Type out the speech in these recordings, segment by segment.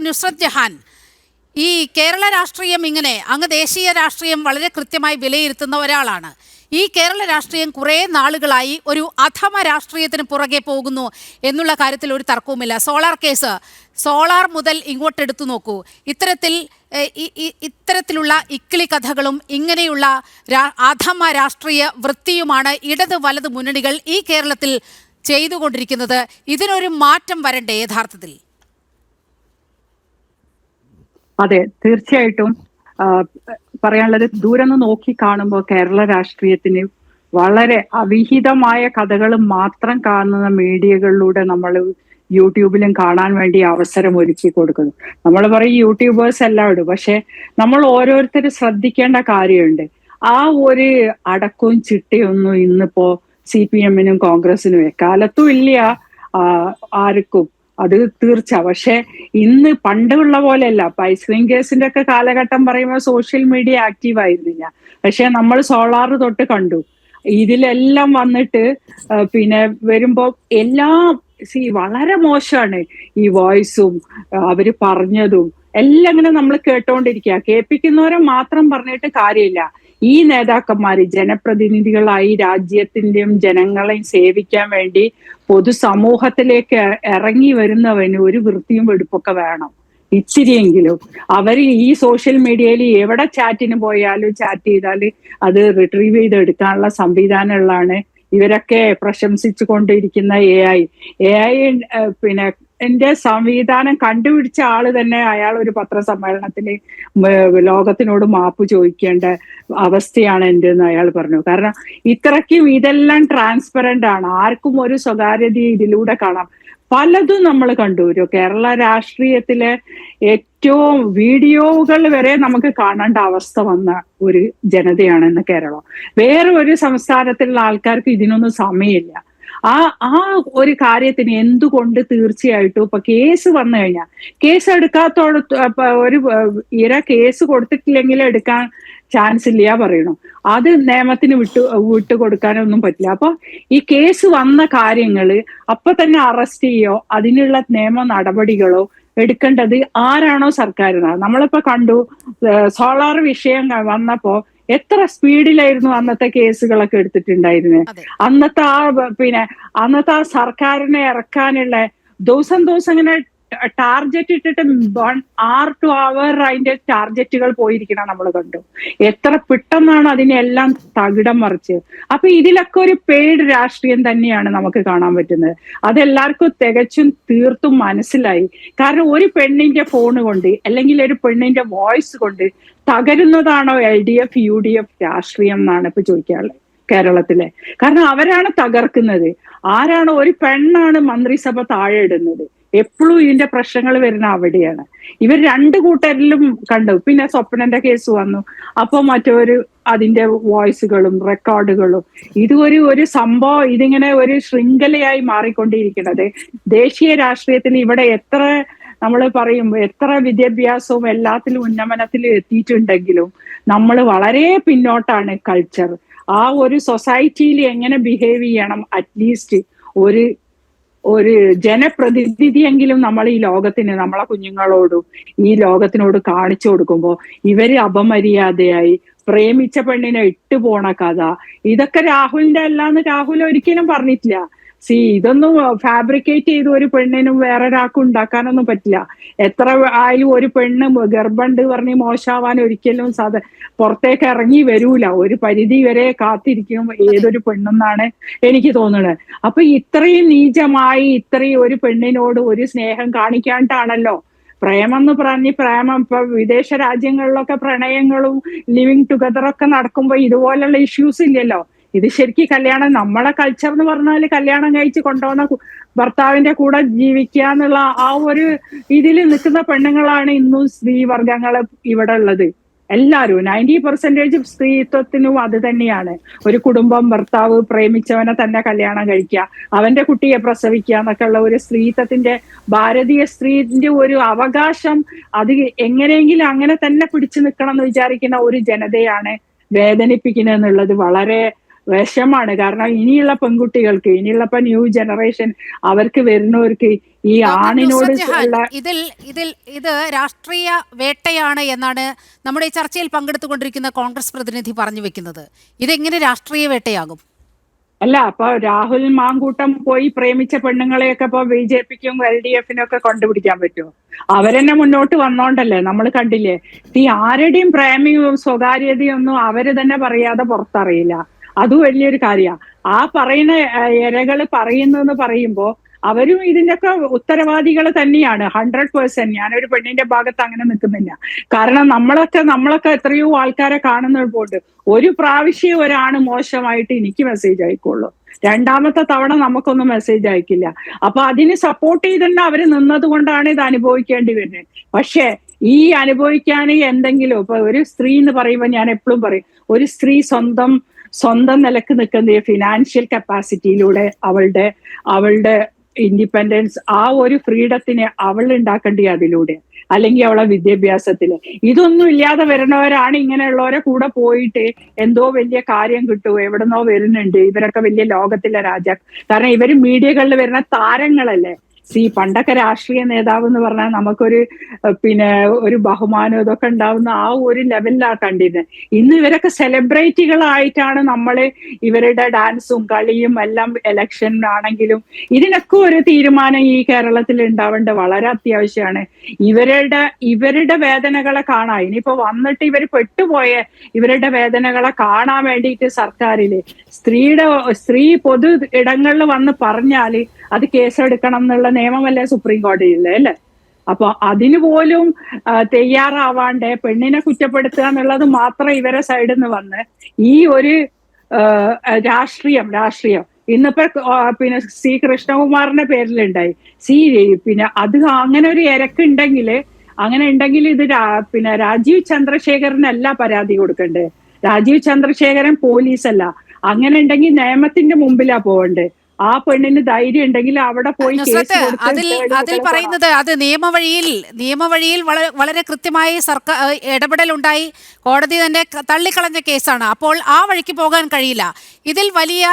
നുസ്രത് ജഹാൻ, ഈ കേരള രാഷ്ട്രീയം ഇങ്ങനെ അങ്ങ് ദേശീയ രാഷ്ട്രീയം വളരെ കൃത്യമായി വിലയിരുത്തുന്ന ഒരാളാണ്. ഈ കേരള രാഷ്ട്രീയം കുറേ നാളുകളായി ഒരു അധമ രാഷ്ട്രീയത്തിന് പുറകെ പോകുന്നു എന്നുള്ള കാര്യത്തിൽ ഒരു തർക്കവുമില്ല. സോളാർ കേസ്, സോളാർ മുതൽ ഇങ്ങോട്ടെടുത്തു നോക്കൂ, ഇത്തരത്തിലുള്ള ഇക്കിളി കഥകളും ഇങ്ങനെയുള്ള അധമ രാഷ്ട്രീയ വൃത്തിയുമാണ് ഇടത് വലത് മുന്നണികൾ ഈ കേരളത്തിൽ ചെയ്തുകൊണ്ടിരിക്കുന്നത്. ഇതിനൊരു മാറ്റം വരണ്ടേ യഥാർത്ഥത്തിൽ? അതെ, തീർച്ചയായിട്ടും. പറയാനുള്ളത്, ദൂരെ നിന്ന് നോക്കി കാണുമ്പോൾ കേരള രാഷ്ട്രീയത്തിന് വളരെ അവിഹിതമായ കഥകൾ മാത്രം കാണുന്ന മീഡിയകളിലൂടെ നമ്മൾ യൂട്യൂബിലും കാണാൻ വേണ്ടി അവസരം ഒരുക്കി കൊടുക്കുന്നു. നമ്മൾ പറയും യൂട്യൂബേഴ്സ് എല്ലാവരും, പക്ഷെ നമ്മൾ ഓരോരുത്തരും ശ്രദ്ധിക്കേണ്ട കാര്യമുണ്ട്. ആ ഒരു അടക്കവും ചിട്ടയൊന്നും ഇന്നിപ്പോ CPM-നും കോൺഗ്രസിനും എക്കാലത്തും ഇല്ല ആർക്കും, അത് തീർച്ച. പക്ഷെ ഇന്ന് പണ്ടുള്ള പോലെയല്ല. ഇപ്പൊ ഐസ്ക്രീം കേസിന്റെ ഒക്കെ കാലഘട്ടം പറയുമ്പോൾ സോഷ്യൽ മീഡിയ ആക്റ്റീവ് ആയിരുന്നില്ല. പക്ഷെ നമ്മൾ സോളാർ തൊട്ട് കണ്ടു. ഇതിലെല്ലാം വന്നിട്ട് പിന്നെ വരുമ്പോ എല്ലാം വളരെ മോശമാണ്. ഈ വോയിസും അവര് പറഞ്ഞതും എല്ലാം ഇങ്ങനെ നമ്മൾ കേട്ടോണ്ടിരിക്കുക. കേൾപ്പിക്കുന്നവരെ മാത്രം പറഞ്ഞിട്ട് കാര്യമില്ല. ഈ നേതാക്കന്മാര് ജനപ്രതിനിധികളായി രാജ്യത്തിന്റെയും ജനങ്ങളെയും സേവിക്കാൻ വേണ്ടി പൊതുസമൂഹത്തിലേക്ക് ഇറങ്ങി വരുന്നവന് ഒരു വൃത്തിയും വെടുപ്പൊക്കെ വേണം, ഇച്ചിരിയെങ്കിലും. അവര് ഈ സോഷ്യൽ മീഡിയയിൽ എവിടെ ചാറ്റിന് പോയാലും ചാറ്റ് ചെയ്താൽ അത് റിട്രീവ് ചെയ്തെടുക്കാനുള്ള സംവിധാനമുള്ളതാണ്. ഇവരൊക്കെ പ്രശംസിച്ചു കൊണ്ടിരിക്കുന്ന AI പിന്നെ എന്റെ സംവിധാനം കണ്ടുപിടിച്ച ആള് തന്നെ അയാൾ ഒരു പത്രസമ്മേളനത്തില് ലോകത്തിനോട് മാപ്പ് ചോദിക്കേണ്ട അവസ്ഥയാണ് എൻ്റെ എന്ന് അയാൾ പറഞ്ഞു. കാരണം ഇത്രയ്ക്കും ഇതെല്ലാം ട്രാൻസ്പെറന്റ് ആണ്, ആർക്കും ഒരു സ്വകാര്യത ഇതിലൂടെ കാണാം. പലതും നമ്മൾ കണ്ടു. ഒരു കേരള രാഷ്ട്രീയത്തിലെ ഏറ്റവും വീഡിയോകൾ വരെ നമുക്ക് കാണേണ്ട അവസ്ഥ വന്ന ഒരു ജനതയാണ് ഇന്ന് കേരളം. വേറെ ഒരു സംസ്ഥാനത്തിലുള്ള ആൾക്കാർക്ക് ഇതിനൊന്നും സമയമില്ല. ആ ഒരു കാര്യത്തിന് എന്തുകൊണ്ട് തീർച്ചയായിട്ടും ഇപ്പൊ കേസ് വന്നു കഴിഞ്ഞാൽ കേസ് എടുക്കാത്തോട് ഒരു കേസ് കൊടുത്തിട്ടില്ലെങ്കിൽ എടുക്കാൻ ചാൻസ് ഇല്ല പറയണു. അത് നിയമത്തിന് വിട്ടുകൊടുക്കാനൊന്നും പറ്റില്ല. അപ്പൊ ഈ കേസ് വന്ന കാര്യങ്ങള് അപ്പൊ തന്നെ അറസ്റ്റ് ചെയ്യോ അതിനുള്ള നിയമ നടപടികളോ എടുക്കേണ്ടത് ആരാണോ സർക്കാരിനാണ്. നമ്മളിപ്പോ കണ്ടു സോളാർ വിഷയം വന്നപ്പോ എത്ര സ്പീഡിലായിരുന്നു അന്നത്തെ കേസുകളൊക്കെ എടുത്തിട്ടുണ്ടായിരുന്നത്. അന്നത്തെ ആ സർക്കാരിനെ ഇറക്കാനുള്ള ദിവസം ഇങ്ങനെ ടാർജറ്റ് ഇട്ടിട്ട് 1 hour to hour അതിന്റെ ടാർജറ്റുകൾ പോയിരിക്കണം നമ്മൾ കണ്ടു. എത്ര പെട്ടെന്നാണ് അതിനെല്ലാം തകിടം മറിച്ച്. അപ്പൊ ഇതിലൊക്കെ ഒരു പെയ്ഡ് രാഷ്ട്രീയം തന്നെയാണ് നമുക്ക് കാണാൻ പറ്റുന്നത്. അതെല്ലാവർക്കും തികച്ചും തീർത്തും മനസ്സിലായി. കാരണം ഒരു പെണ്ണിന്റെ ഫോണ് കൊണ്ട് അല്ലെങ്കിൽ ഒരു പെണ്ണിന്റെ വോയിസ് കൊണ്ട് തകരുന്നതാണോ LDF UDF രാഷ്ട്രീയം എന്നാണ് ഇപ്പൊ ചോദിക്കാനുള്ളത് കേരളത്തിലെ. കാരണം അവരാണ് തകർക്കുന്നത്. ആരാണ്? ഒരു പെണ്ണാണ് മന്ത്രിസഭ താഴെ ഇടുന്നത്. എപ്പോഴും ഇതിന്റെ പ്രശ്നങ്ങൾ വരുന്ന അവിടെയാണ്. ഇവർ രണ്ടു കൂട്ടരിലും കണ്ടു. പിന്നെ സ്വപ്നന്റെ കേസ് വന്നു. അപ്പൊ മറ്റൊരു അതിന്റെ വോയിസുകളും റെക്കോർഡുകളും ഇത് ഒരു സംഭവം, ഇതിങ്ങനെ ഒരു ശൃംഖലയായി മാറിക്കൊണ്ടിരിക്കുന്നത്. ദേശീയ രാഷ്ട്രീയത്തിൽ ഇവിടെ എത്ര നമ്മൾ പറയും എത്ര വിദ്യാഭ്യാസവും എല്ലാത്തിലും ഉന്നമനത്തിലും എത്തിയിട്ടുണ്ടെങ്കിലും നമ്മൾ വളരെ പിന്നോട്ടാണ് കൾച്ചർ. ആ ഒരു സൊസൈറ്റിയിൽ എങ്ങനെ ബിഹേവ് ചെയ്യണം, അറ്റ്ലീസ്റ്റ് ഒരു ജനപ്രതിനിധിയെങ്കിലും നമ്മൾ ഈ ലോകത്തിന്, നമ്മളെ കുഞ്ഞുങ്ങളോടും ഈ ലോകത്തിനോട് കാണിച്ചു കൊടുക്കുമ്പോൾ ഇവര് അപമര്യാദയായി പ്രേമിച്ച പെണ്ണിനെ ഇട്ടുപോണ കഥ, ഇതൊക്കെ രാഹുലിന്റെ അല്ലാന്ന് രാഹുൽ ഒരിക്കലും പറഞ്ഞിട്ടില്ല. ഇതൊന്നും ഫാബ്രിക്കേറ്റ് ചെയ്ത് ഒരു പെണ്ണിനും വേറൊരാൾക്കും ഉണ്ടാക്കാനൊന്നും പറ്റില്ല. എത്ര ആയാലും ഒരു പെണ്ണ് ഗർഭമുണ്ട് പറഞ്ഞ് മോശമാവാൻ ഒരിക്കലും പുറത്തേക്ക് ഇറങ്ങി വരൂല. ഒരു പരിധി വരെ കാത്തിരിക്കും ഏതൊരു പെണ്ണെന്നാണ് എനിക്ക് തോന്നുന്നത്. അപ്പൊ ഇത്രയും നീചമായി ഇത്രയും ഒരു പെണ്ണിനോട് ഒരു സ്നേഹം കാണിക്കാണ്ടാണല്ലോ പ്രേമം എന്ന് പറഞ്ഞ് പ്രേമം. ഇപ്പൊ വിദേശ രാജ്യങ്ങളിലൊക്കെ പ്രണയങ്ങളും ലിവിങ് ടുഗദറൊക്കെ നടക്കുമ്പോ ഇതുപോലുള്ള ഇഷ്യൂസ് ഇല്ലല്ലോ. ഇത് ശരിക്കും കല്യാണം, നമ്മളെ കൾച്ചർ എന്ന് പറഞ്ഞാല് കല്യാണം കഴിച്ച് കൊണ്ടുപോകുന്ന ഭർത്താവിന്റെ കൂടെ ജീവിക്കുക എന്നുള്ള ആ ഒരു ഇതിൽ നിൽക്കുന്ന പെണ്ണുങ്ങളാണ് ഇന്നും സ്ത്രീവർഗങ്ങള് ഇവിടെ ഉള്ളത്. എല്ലാവരും 90% സ്ത്രീത്വത്തിനും അത് തന്നെയാണ്. ഒരു കുടുംബം, ഭർത്താവ് പ്രേമിച്ചവനെ തന്നെ കല്യാണം കഴിക്കുക, അവന്റെ കുട്ടിയെ പ്രസവിക്കുക എന്നൊക്കെ ഉള്ള ഒരു സ്ത്രീത്വത്തിന്റെ, ഭാരതീയ സ്ത്രീന്റെ ഒരു അവകാശം അത് എങ്ങനെയെങ്കിലും അങ്ങനെ തന്നെ പിടിച്ചു നിൽക്കണം എന്ന് വിചാരിക്കുന്ന ഒരു ജനതയാണ് വേദനിപ്പിക്കുന്നത് എന്നുള്ളത് വളരെ വിഷമാണ്. കാരണം ഇനിയുള്ള പെൺകുട്ടികൾക്ക്, ഇനിയുള്ള ന്യൂ ജനറേഷൻ അവർക്ക് വരുന്നവർക്ക് ഈ ഡോക്ടർ ആണിനോട് നുസ്രത് ജഹാൻ, ഉള്ള ഇതിൽ ഇതിൽ ഇത് രാഷ്ട്രീയ വേട്ടയാണ് എന്നാണ് നമ്മുടെ ഈ ചർച്ചയിൽ പങ്കെടുത്തുകൊണ്ടിരിക്കുന്ന കോൺഗ്രസ് പ്രതിനിധി പറഞ്ഞു വെക്കുന്നത്. ഇതെങ്ങനെ രാഷ്ട്രീയ വേട്ടയാകും? അല്ല, അപ്പൊ രാഹുൽ മാങ്കൂട്ടം പോയി പ്രേമിച്ച പെണ്ണുങ്ങളെയൊക്കെ ഇപ്പൊ BJPക്കും LDFനും ഒക്കെ കണ്ടുപിടിക്കാൻ പറ്റുമോ? അവരെന്നെ മുന്നോട്ട് വന്നോണ്ടല്ലേ നമ്മൾ കണ്ടില്ലേ. ഈ ആരുടെയും പ്രേമിയും സ്വകാര്യതയും ഒന്നും അവര് തന്നെ പറയാതെ പുറത്തറിയില്ല. അത് വലിയൊരു കാര്യമാണ്. ആ പറയുന്ന ഇരകള് പറയുന്നെന്ന് പറയുമ്പോ അവരും ഇതിന്റെയൊക്കെ ഉത്തരവാദികൾ തന്നെയാണ്. 100%. ഞാനൊരു പെണ്ണിന്റെ ഭാഗത്ത് അങ്ങനെ നിൽക്കുന്നില്ല. കാരണം നമ്മളൊക്കെ എത്രയോ ആൾക്കാരെ കാണുന്നതുകൊണ്ട് ഒരു പ്രാവശ്യം ഒരാണ് മോശമായിട്ട് എനിക്ക് മെസ്സേജ് അയക്കുള്ളൂ. രണ്ടാമത്തെ തവണ നമുക്കൊന്നും മെസ്സേജ് അയക്കില്ല. അപ്പൊ അതിന് സപ്പോർട്ട് ചെയ്തിട്ട് അവര് നിന്നത് കൊണ്ടാണ് ഇത് അനുഭവിക്കേണ്ടി വരുന്നത്. പക്ഷെ ഈ അനുഭവിക്കാൻ എന്തെങ്കിലും ഇപ്പൊ ഒരു സ്ത്രീ എന്ന് പറയുമ്പോൾ ഞാൻ എപ്പോഴും പറയും, ഒരു സ്ത്രീ സ്വന്തം നിലക്ക് നിൽക്കുന്ന ഫിനാൻഷ്യൽ കപ്പാസിറ്റിയിലൂടെ അവളുടെ ഇൻഡിപെൻഡൻസ്, ആ ഒരു ഫ്രീഡത്തിനെ അവൾ ഉണ്ടാക്കേണ്ടി അതിലൂടെ, അല്ലെങ്കിൽ അവളെ വിദ്യാഭ്യാസത്തില്. ഇതൊന്നും ഇല്ലാതെ വരുന്നവരാണ് ഇങ്ങനെയുള്ളവരെ കൂടെ പോയിട്ട് എന്തോ വലിയ കാര്യം കിട്ടുമോ, എവിടെന്നോ വരുന്നുണ്ട്, ഇവരൊക്കെ വലിയ ലോകത്തിലെ കാരണം ഇവര് മീഡിയകളിൽ വരുന്ന താരങ്ങളല്ലേ. പണ്ടൊക്കെ രാഷ്ട്രീയ നേതാവ് എന്ന് പറഞ്ഞാൽ നമുക്കൊരു ഒരു ബഹുമാനം ഇതൊക്കെ ഉണ്ടാവുന്ന ആ ഒരു ലെവലിലാണ് കണ്ടിരുന്നത്. ഇന്ന് ഇവരൊക്കെ സെലിബ്രിറ്റികളായിട്ടാണ് ഇവരുടെ ഡാൻസും കളിയും എല്ലാം. ഇലക്ഷൻ ആണെങ്കിലും ഇതിനൊക്കെ ഒരു തീരുമാനം ഈ കേരളത്തിൽ ഉണ്ടാവേണ്ട വളരെ അത്യാവശ്യമാണ്. ഇവരുടെ വേദനകളെ കാണാൻ, ഇനിയിപ്പോ വന്നിട്ട് ഇവർ പെട്ടുപോയ ഇവരുടെ വേദനകളെ കാണാൻ വേണ്ടിയിട്ട് സർക്കാരില് സ്ത്രീ പൊതു ഇടങ്ങളിൽ വന്ന് പറഞ്ഞാല് അത് കേസെടുക്കണം എന്നുള്ള നിയമമല്ലേ സുപ്രീം കോടതിയില്ലേ, അല്ലേ? അപ്പൊ അതിന് പോലും തയ്യാറാവാണ്ട് പെണ്ണിനെ കുറ്റപ്പെടുത്തുക എന്നുള്ളത് മാത്രം ഇവരെ സൈഡിൽ നിന്ന് വന്ന് ഈ ഒരു രാഷ്ട്രീയം ഇന്നിപ്പോ C കൃഷ്ണകുമാറിന്റെ പേരിലുണ്ടായി. അത് അങ്ങനെ ഒരു അങ്ങനെ ഉണ്ടെങ്കിൽ ഇത് രാജീവ് ചന്ദ്രശേഖരനല്ല പരാതി കൊടുക്കണ്ടേ. രാജീവ് ചന്ദ്രശേഖരൻ പോലീസല്ല. അങ്ങനെ ഉണ്ടെങ്കിൽ നിയമത്തിന്റെ മുമ്പിലാ പോവണ്ടേ. ആ പെണ്ണിന് ധൈര്യം ഉണ്ടെങ്കിൽ അവിടെ പോയി അതിൽ പറയുന്നത് അത് നിയമവഴിയിൽ വളരെ കൃത്യമായി സർക്കാർ ഇടപെടലുണ്ടായി, കോടതി തന്നെ തള്ളിക്കളഞ്ഞ കേസാണ്. അപ്പോൾ ആ വഴിക്ക് പോകാൻ കഴിയില്ല. ഇതിൽ വലിയ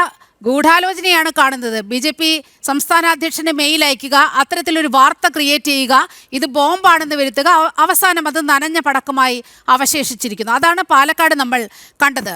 ഗൂഢാലോചനയാണ് കാണുന്നത്. BJP സംസ്ഥാന അധ്യക്ഷന് മെയിൽ അയക്കുക, അത്തരത്തിലൊരു വാർത്ത ക്രിയേറ്റ് ചെയ്യുക, ഇത് ബോംബാണെന്ന് വരുത്തുക, അവസാനം അത് നനഞ്ഞ പടക്കമായി അവശേഷിച്ചിരിക്കുന്നു. അതാണ് പാലക്കാട് നമ്മൾ കണ്ടത്.